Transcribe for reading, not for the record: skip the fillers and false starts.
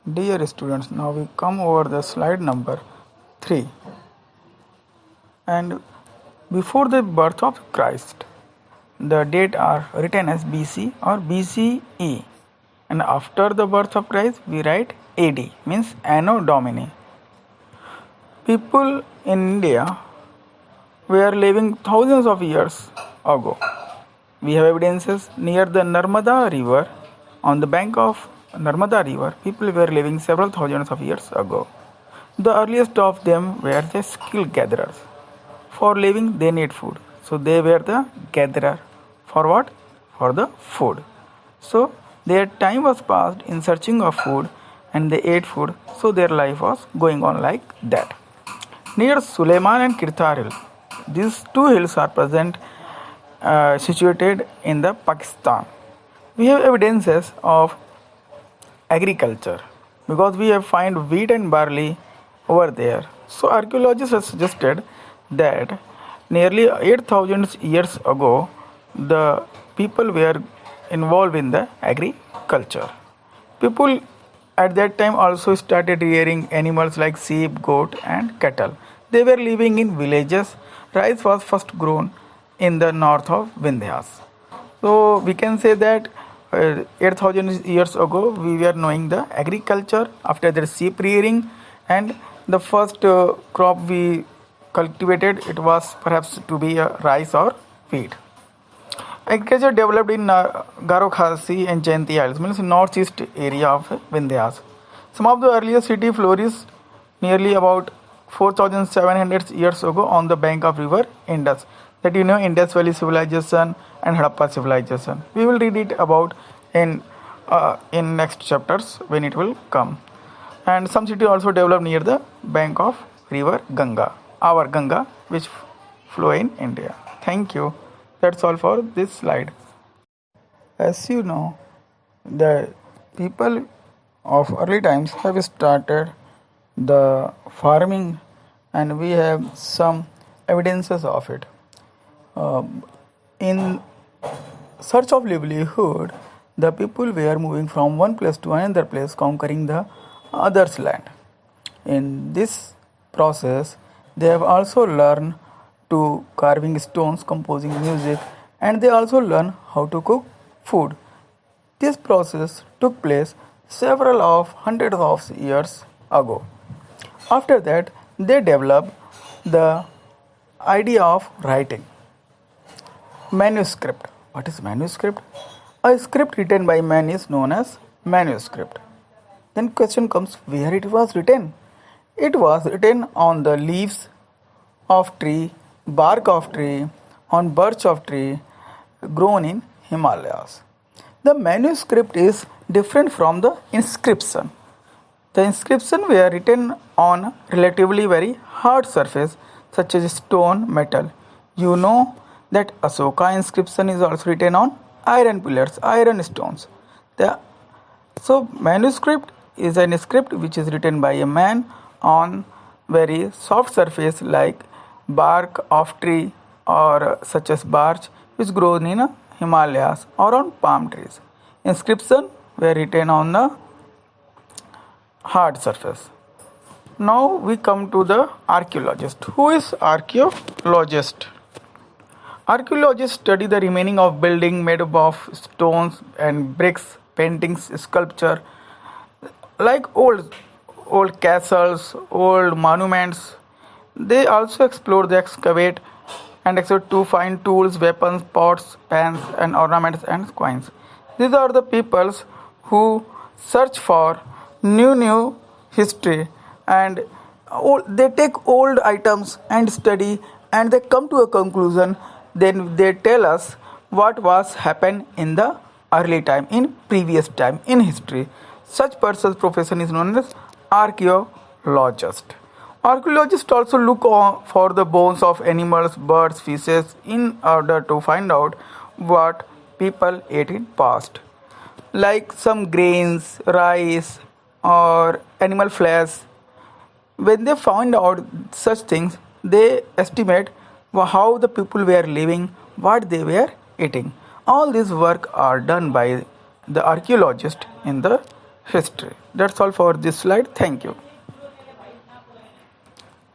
Dear students, now we come over the slide number 3. And before the birth of Christ, the date are written as BC or BCE. And after the birth of Christ, we write AD, means Anno Domini. People in India were living thousands of years ago. We have evidences near the Narmada river. On the bank of Narmada river, people were living several thousands of years ago. The earliest of them were the skill gatherers. For living, they need food. So they were the gatherer. For what? For the food. So their time was passed in searching of food and they ate food. So their life was going on like that. Near Suleiman and Kirthar Hill, these two hills are present situated in the Pakistan. We have evidences of agriculture because we have find wheat and barley over there. So archaeologists have suggested that nearly 8,000 years ago the people were involved in the agriculture. People at that time also started rearing animals like sheep, goat and cattle. They were living in villages. Rice was first grown in the north of Vindhyas. So we can say that 8,000 years ago we were knowing the agriculture. After that sheep rearing, and the first crop we cultivated, it was perhaps to be rice or wheat. Agriculture developed in Garo Khasi and Jainti Isles, means northeast area of Vindhyas. Some of the earliest city flourished nearly about 4,700 years ago on the bank of river Indus. That Indus Valley civilization and Harappa civilization. We will read it about in next chapters when it will come. And some city also developed near the bank of river Ganga, our Ganga, which flow in India. Thank you. That's all for this slide. As you know, the people of early times have started the farming, and we have some evidences of it. In search of livelihood, the people were moving from one place to another place, conquering the other's land. In this process, they have also learned to carving stones, composing music, and they also learn how to cook food. This process took place several of hundreds of years ago. After that, they developed the idea of writing. Manuscript. What is manuscript? A script written by man is known as manuscript. Then question comes, where it was written? It was written on the leaves of tree, bark of tree, on birch of tree, grown in Himalayas. The manuscript is different from the inscription. The inscription were written on relatively very hard surface such as stone, metal. You know that Asoka inscription is also written on iron pillars, iron stones. So manuscript is an script which is written by a man on very soft surface like bark of tree or such as birch which grown in Himalayas or on palm trees. Inscription were written on the hard surface. Now we come to the archaeologist. Who is archaeologist? Archaeologists study the remaining of building made up of stones and bricks, paintings, sculpture, like old castles, old monuments. They also explore the excavate to find tools, weapons, pots, pans, and ornaments and coins. These are the peoples who search for new history, and they take old items and study, and they come to a conclusion. Then they tell us what was happened in the early time, in previous time, in history. Such person's profession is known as archaeologist. Archaeologists also look for the bones of animals, birds, fishes in order to find out what people ate in past, like some grains, rice, or animal flesh. When they find out such things, they estimate how the people were living, what they were eating. All this work are done by the archaeologist in the history. That's all for this slide. Thank you.